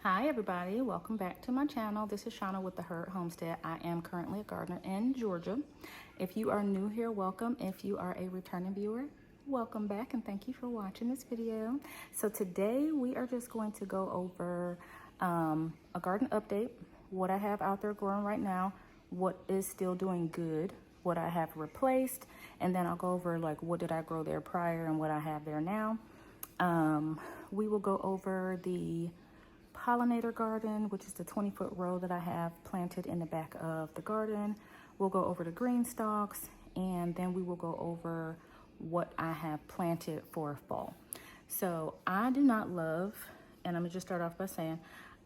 Hi everybody, welcome back to my channel. This is Shauna with the Herd Homestead. I am currently a gardener in Georgia. If you are new here, welcome. If you are a returning viewer, welcome back and thank you for watching this video. So today we are just going to go over a garden update, what I have out there growing right now, what is still doing good, what I have replaced, and then I'll go over like what did I grow there prior and what I have there now. We will go over the Pollinator garden, which is the 20-foot row that I have planted in the back of the garden. We'll go over the green stalks, and then we will go over what I have planted for fall. So I do not love, and I'm gonna just start off by saying,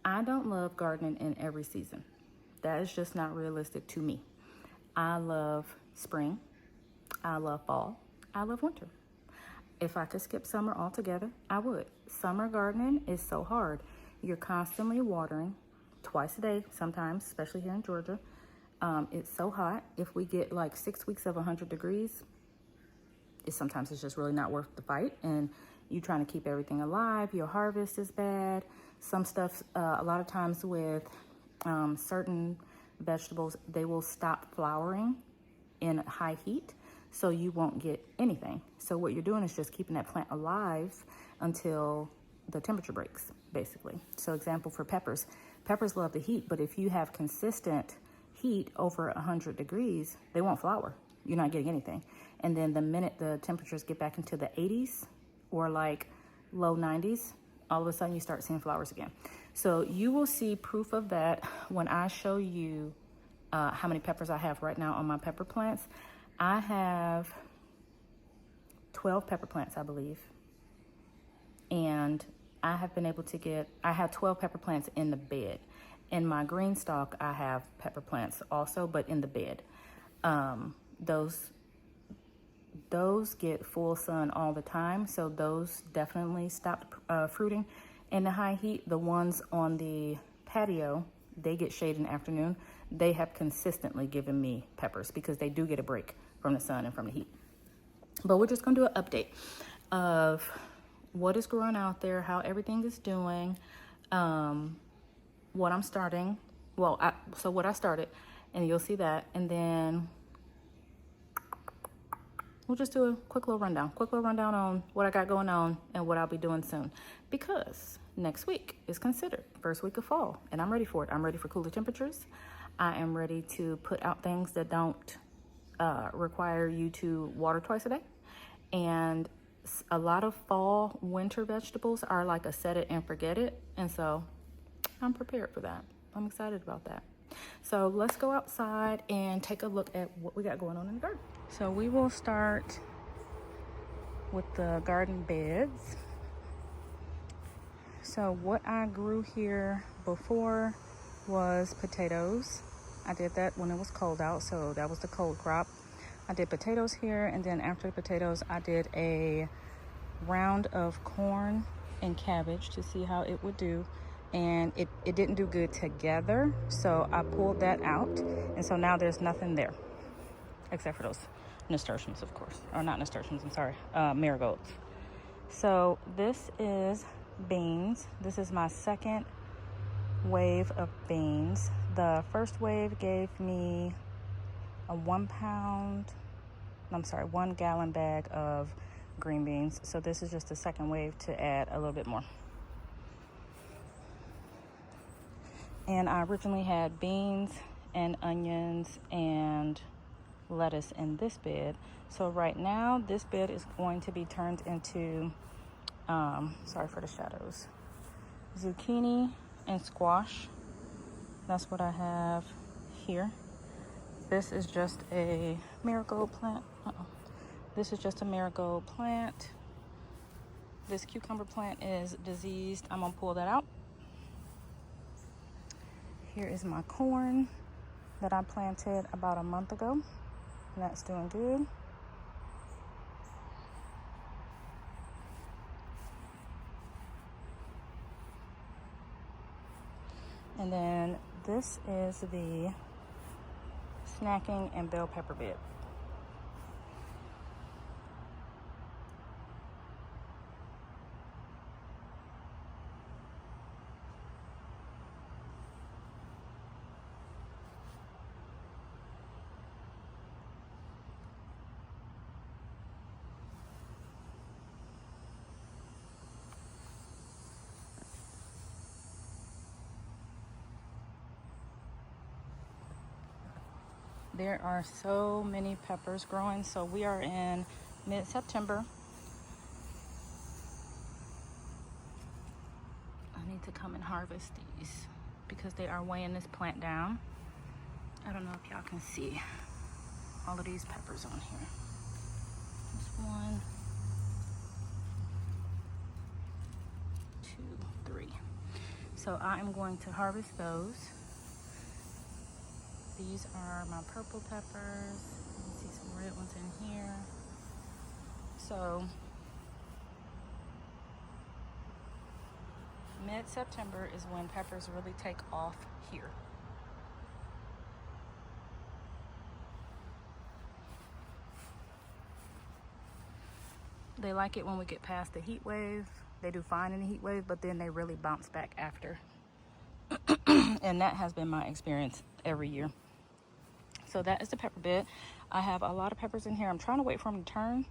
I don't love gardening in every season. That is just not realistic to me. I love spring, I love fall, I love winter. If I could skip summer altogether, I would. Summer gardening is so hard. You're constantly watering twice a day sometimes, especially here in Georgia. It's so hot. If we get like 6 weeks of 100 degrees, sometimes it's just really not worth the fight. And you're trying to keep everything alive. Your harvest is bad. Some stuff, a lot of times with certain vegetables, they will stop flowering in high heat. So you won't get anything. So what you're doing is just keeping that plant alive until the temperature breaks, basically. So example for peppers. Peppers love the heat, but if you have consistent heat over 100 degrees, they won't flower. You're not getting anything. And then the minute the temperatures get back into the 80s or like low 90s, all of a sudden you start seeing flowers again. So you will see proof of that when I show you how many peppers I have right now on my pepper plants. I have 12 pepper plants, I believe. And I have been able to get, I have 12 pepper plants in the bed. In my green stalk, I have pepper plants also, but in the bed. Those get full sun all the time, so those definitely stopped fruiting in the high heat. The ones on the patio, they get shade in the afternoon. They have consistently given me peppers because they do get a break from the sun and from the heat. But we're just gonna do an update of what is growing out there, how everything is doing, what I'm starting. So what I started, and you'll see that, and then we'll just do a quick little rundown on what I got going on and what I'll be doing soon. Because next week is considered first week of fall, and I'm ready for it. I'm ready for cooler temperatures. I am ready to put out things that don't require you to water twice a day. And a lot of fall, winter vegetables are like a set it and forget it. And so I'm prepared for that. I'm excited about that. So let's go outside and take a look at what we got going on in the garden. So we will start with the garden beds. So what I grew here before was potatoes. I did that when it was cold out, so that was the cold crop. I did potatoes here, and then after the potatoes, I did a round of corn and cabbage to see how it would do. And it didn't do good together, so I pulled that out. And so now there's nothing there, except for those nasturtiums, of course. Or not nasturtiums, I'm sorry, marigolds. So this is beans. This is my second wave of beans. The first wave gave me a 1 gallon bag of green beans. So this is just the second wave to add a little bit more. And I originally had beans and onions and lettuce in this bed. So right now this bed is going to be turned into, sorry for the shadows, zucchini and squash. That's what I have here. This is just a marigold plant. This is just a marigold plant. This cucumber plant is diseased. I'm gonna pull that out. Here is my corn that I planted about a month ago, and that's doing good. And then this is the snacking and bell pepper bed. There are so many peppers growing. So we are in mid-September. I need to come and harvest these because they are weighing this plant down. I don't know if y'all can see all of these peppers on here. There's 1, 2, 3. So I am going to harvest those. These are my purple peppers. You can see some red ones in here. So mid-September is when peppers really take off here. They like it when we get past the heat wave. They do fine in the heat wave, but then they really bounce back after. And that has been my experience every year. So that is the pepper bed. I have a lot of peppers in here. I'm trying to wait for them to turn,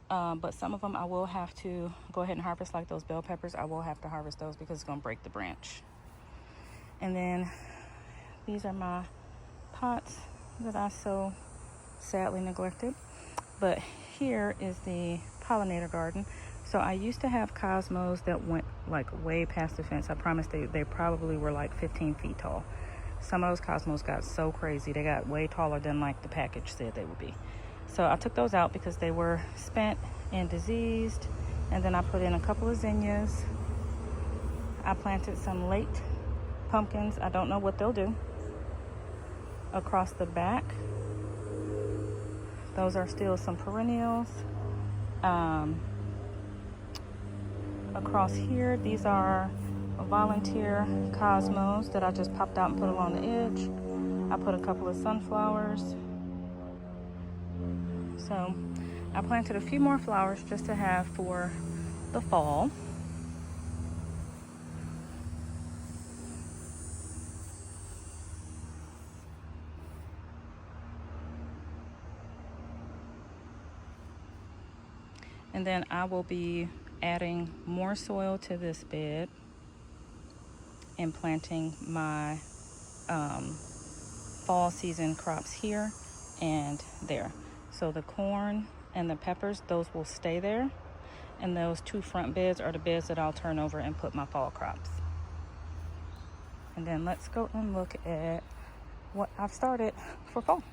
but some of them I will have to go ahead and harvest, like those bell peppers. I will have to harvest those because it's going to break the branch. And then these are my pots that I so sadly neglected. But here is the pollinator garden. So I used to have cosmos that went like way past the fence. I promise they probably were like 15 feet tall. Some of those cosmos got so crazy. They got way taller than like the package said they would be. So I took those out because they were spent and diseased. And then I put in a couple of zinnias. I planted some late pumpkins. I don't know what they'll do. Across the back, those are still some perennials. Across here, these are volunteer cosmos that I just popped out and put along the edge. I put a couple of sunflowers. So I planted a few more flowers just to have for the fall. And then I will be adding more soil to this bed and planting my fall season crops here and there. So the corn and the peppers, those will stay there. And those 2 front beds are the beds that I'll turn over and put my fall crops. And then let's go and look at what I've started for fall.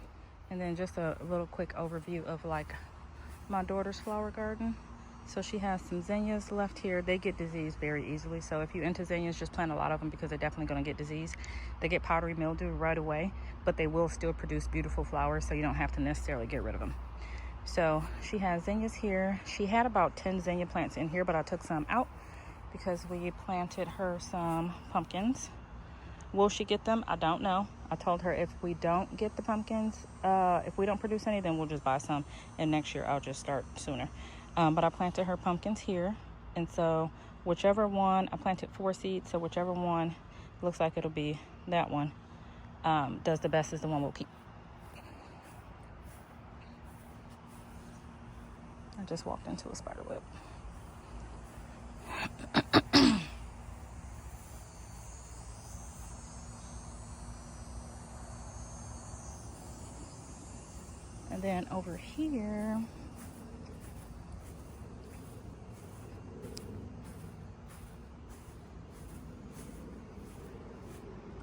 And then just a little quick overview of like my daughter's flower garden. So she has some zinnias left here. They get diseased very easily. So if you're into zinnias, just plant a lot of them because they're definitely going to get diseased. They get powdery mildew right away, but they will still produce beautiful flowers, so you don't have to necessarily get rid of them. So she has zinnias here. She had about 10 zinnia plants in here, but I took some out because we planted her some pumpkins. Will she get them? I don't know. I told her if we don't get the pumpkins, if we don't produce any, then we'll just buy some. And next year I'll just start sooner. But I planted her pumpkins here. And so whichever one, I planted 4 seeds. So whichever one looks like it'll be that one, does the best is the one we'll keep. I just walked into a spider web. And then over here,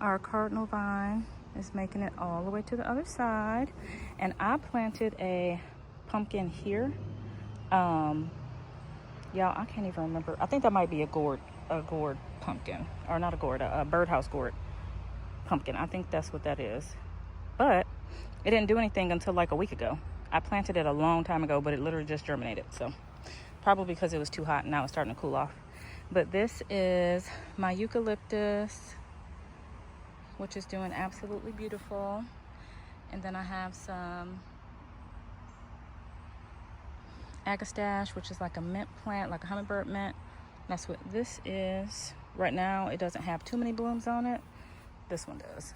our cardinal vine is making it all the way to the other side. And I planted a pumpkin here. Y'all, I can't even remember. I think that might be a gourd pumpkin. Or not a gourd, a birdhouse gourd pumpkin. I think that's what that is. But it didn't do anything until like a week ago. I planted it a long time ago, but it literally just germinated. So probably because it was too hot and now it's starting to cool off. But this is my eucalyptus, which is doing absolutely beautiful. And then I have some agastache, which is like a mint plant, like a hummingbird mint. That's what this is. Right now, it doesn't have too many blooms on it. This one does.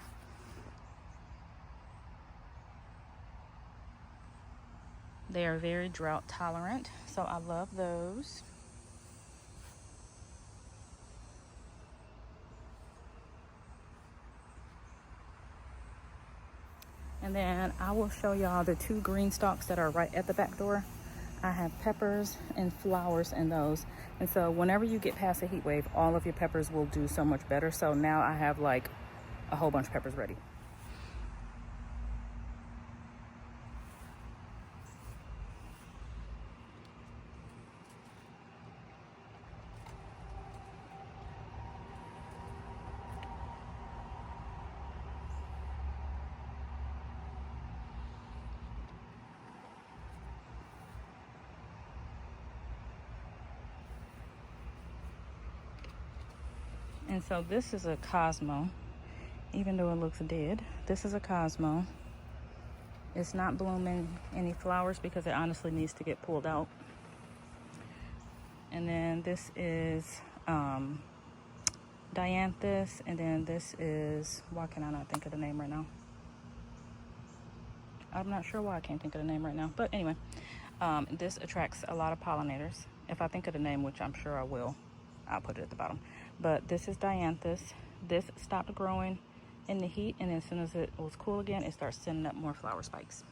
They are very drought tolerant, so I love those. And then I will show y'all the 2 green stalks that are right at the back door. I have peppers and flowers in those. And so whenever you get past a heat wave, all of your peppers will do so much better. So now I have like a whole bunch of peppers ready. And so this is a Cosmo, even though it looks dead. This is a Cosmo. It's not blooming any flowers because it honestly needs to get pulled out. And then this is Dianthus, and then this is, why can I not think of the name right now? I'm not sure why I can't think of the name right now, but anyway, this attracts a lot of pollinators. If I think of the name, which I'm sure I will, I'll put it at the bottom. But this is Dianthus. This stopped growing in the heat, and as soon as it was cool again, it starts sending up more flower spikes.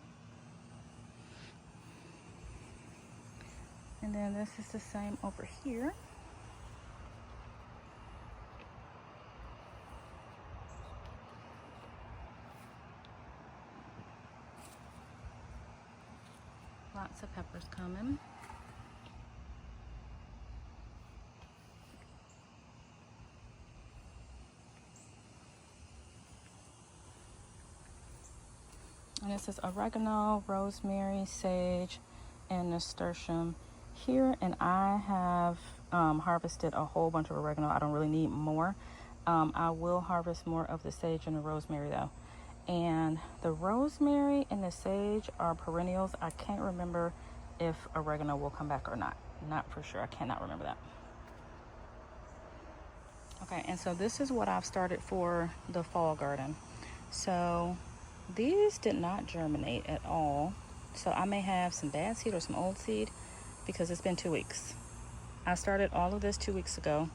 And then this is the same over here. Lots of peppers coming. And this is oregano, rosemary, sage, and nasturtium here. And I have harvested a whole bunch of oregano. I don't really need more. I will harvest more of the sage and the rosemary though. And the rosemary and the sage are perennials. I can't remember if oregano will come back or not. Not for sure. I cannot remember that. Okay, and so this is what I've started for the fall garden. So these did not germinate at all. So I may have some bad seed or some old seed because it's been 2 weeks. I started all of this 2 weeks ago.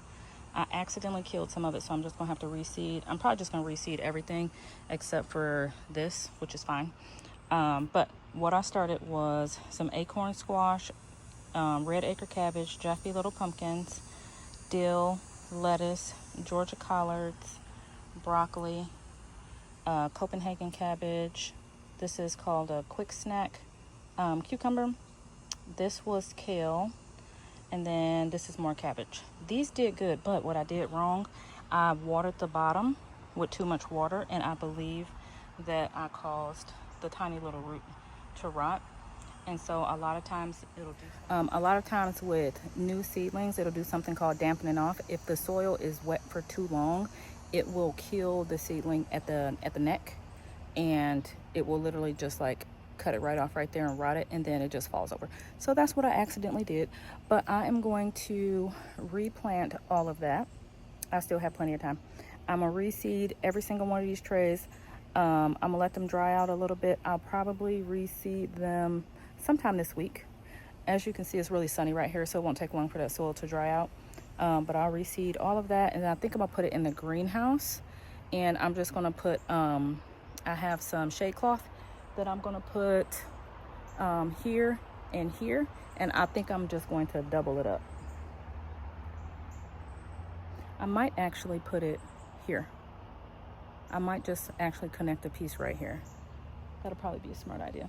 I accidentally killed some of it, so I'm just gonna have to reseed. I'm probably just gonna reseed everything except for this, which is fine. But what I started was some acorn squash, red acre cabbage, Jaffy little pumpkins, dill, lettuce, Georgia collards, broccoli, Copenhagen cabbage. This is called a quick snack cucumber. This was kale. And then this is more cabbage. These did good, but what I did wrong, I watered the bottom with too much water, and I believe that I caused the tiny little root to rot. And so a lot of times it'll do, a lot of times with new seedlings, it'll do something called dampening off. If the soil is wet for too long, it will kill the seedling at the neck, and it will literally just like cut it right off right there and rot it, and then it just falls over. So that's what I accidentally did, but I am going to replant all of that. I still have plenty of time. I'm gonna reseed every single one of these trays. I'm gonna let them dry out a little bit. I'll probably reseed them sometime this week. As you can see, it's really sunny right here, so it won't take long for that soil to dry out. But I'll reseed all of that, and I think I'm gonna put it in the greenhouse, and I'm just gonna put I have some shade cloth that I'm gonna put here and here, and I think I'm just going to double it up. I might actually put it here. I might just actually connect a piece right here. That'll probably be a smart idea,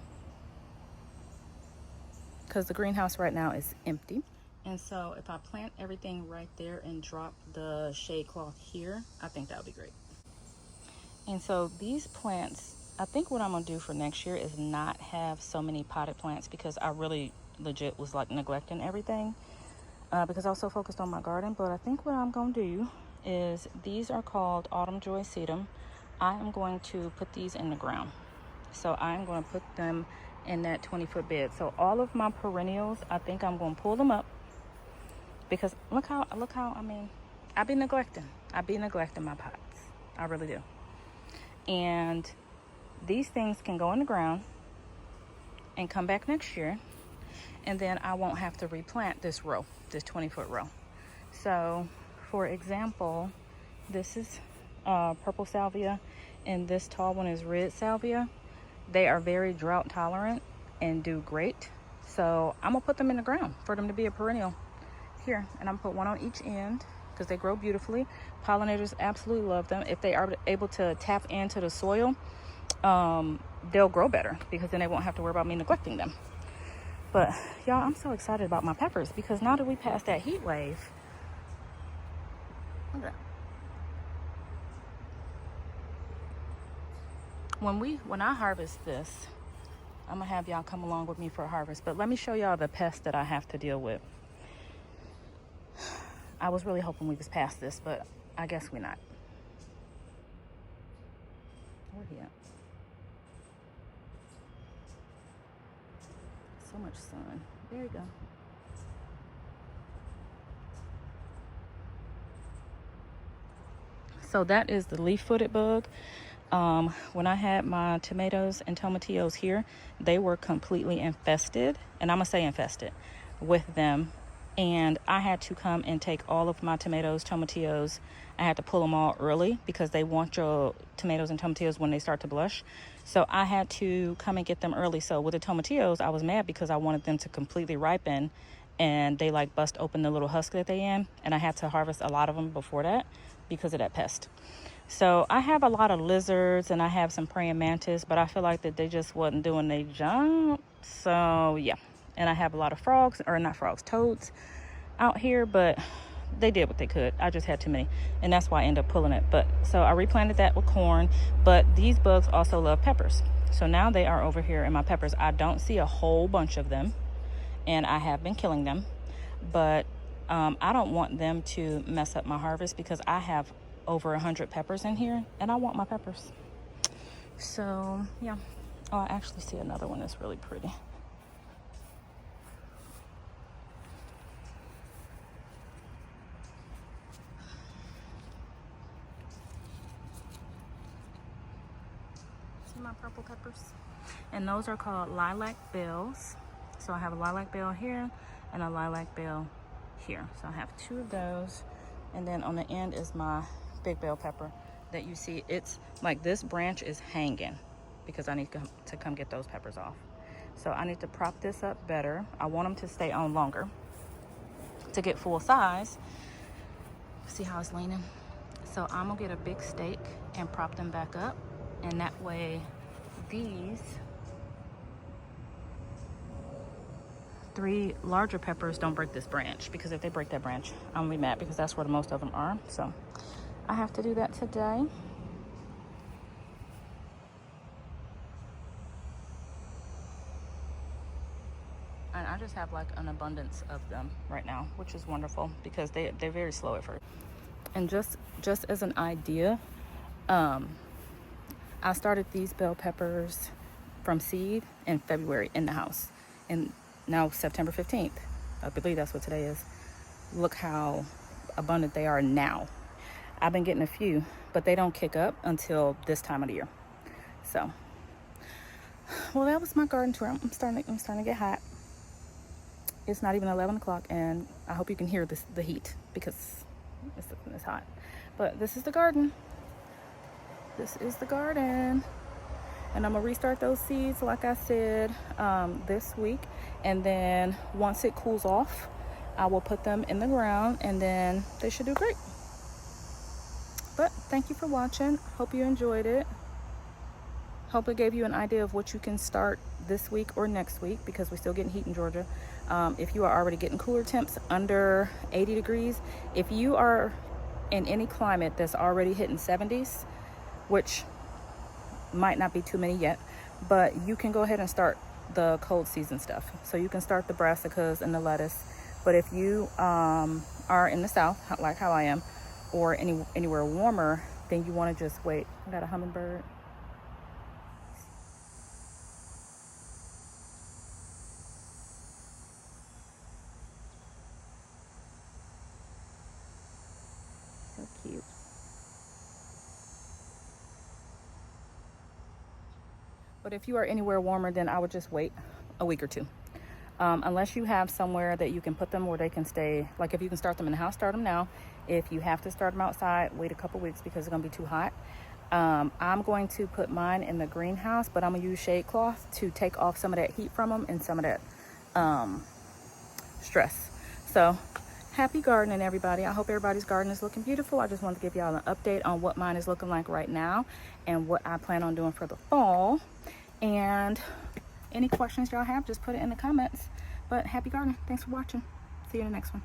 because the greenhouse right now is empty. And so if I plant everything right there and drop the shade cloth here, I think that would be great. And so these plants, I think what I'm gonna do for next year is not have so many potted plants, because I really legit was like neglecting everything because I was so focused on my garden. But I think what I'm gonna do is, these are called Autumn Joy Sedum. I am going to put these in the ground. So I am going to put them in that 20-foot bed. So all of my perennials, I think I'm going to pull them up, because look how I mean, I be neglecting my pots. I really do. And these things can go in the ground and come back next year, and then I won't have to replant this row, this 20-foot row. So for example, this is purple salvia, and this tall one is red salvia. They are very drought tolerant and do great. So I'm gonna put them in the ground for them to be a perennial here. And I'm gonna put one on each end because they grow beautifully. Pollinators absolutely love them. If they are able to tap into the soil, they'll grow better because then they won't have to worry about me neglecting them. But y'all, I'm so excited about my peppers because now that we passed that heat wave, look at that. When I harvest this, I'm gonna have y'all come along with me for a harvest. But let me show y'all the pests that I have to deal with. I was really hoping we was past this, but I guess we're not. Where he at? So much sun. There you go. So that is the leaf-footed bug. When I had my tomatoes and tomatillos here, they were completely infested, and I'm gonna say infested with them. And I had to come and take all of my tomatoes, tomatillos. I had to pull them all early because they want your tomatoes and tomatillos when they start to blush. So I had to come and get them early. So with the tomatillos, I was mad because I wanted them to completely ripen, and they like bust open the little husk that they in, and I had to harvest a lot of them before that because of that pest. So I have a lot of lizards and I have some praying mantis, but I feel like that they just wasn't doing their job. So yeah, and I have a lot of frogs, or not frogs, toads out here, but they did what they could. I just had too many, and that's why I ended up pulling it. But so I replanted that with corn, but these bugs also love peppers. So now they are over here in my peppers. I don't see a whole bunch of them, and I have been killing them, but I don't want them to mess up my harvest because I have over 100 peppers in here and I want my peppers. So yeah. Oh, I actually see another one that's really pretty. See my purple peppers? And those are called lilac bells. So I have a lilac bell here and a lilac bell here. So I have two of those, and then on the end is my big bell pepper that you see. It's like this branch is hanging because I need to come get those peppers off. So I need to prop this up better. I want them to stay on longer to get full size. See how it's leaning? So I'm gonna get a big stake and prop them back up, and that way these 3 larger peppers don't break this branch, because if they break that branch, I'm gonna be mad because that's where the most of them are. So I have to do that today. And I just have like an abundance of them right now, which is wonderful because they're very slow at first. And just as an idea, I started these bell peppers from seed in February in the house, and now September 15th, I believe that's what today is. Look how abundant they are now. I've been getting a few, but they don't kick up until this time of the year. So, well, that was my garden tour. I'm starting to get hot. It's not even 11 o'clock, and I hope you can hear the heat because it's hot. But this is the garden. This is the garden. And I'm gonna restart those seeds, like I said, this week. And then once it cools off, I will put them in the ground, and then they should do great. But thank you for watching. Hope you enjoyed it. Hope it gave you an idea of what you can start this week or next week, because we're still getting heat in Georgia. If you are already getting cooler temps under 80 degrees, if you are in any climate that's already hitting 70s, which might not be too many yet, but you can go ahead and start the cold season stuff. So you can start the brassicas and the lettuce. But if you are in the south, like how I am, or anywhere warmer, then you want to just wait. I got a hummingbird. So cute. But if you are anywhere warmer, then I would just wait a week or two. Unless you have somewhere that you can put them where they can stay. Like if you can start them in the house, start them now. If you have to start them outside, wait a couple weeks because it's gonna be too hot. I'm going to put mine in the greenhouse, but I'm gonna use shade cloth to take off some of that heat from them and some of that stress. So happy gardening, everybody. I hope everybody's garden is looking beautiful. I just wanted to give y'all an update on what mine is looking like right now and what I plan on doing for the fall. And any questions y'all have, just put it in the comments. But happy gardening. Thanks for watching. See you in the next one.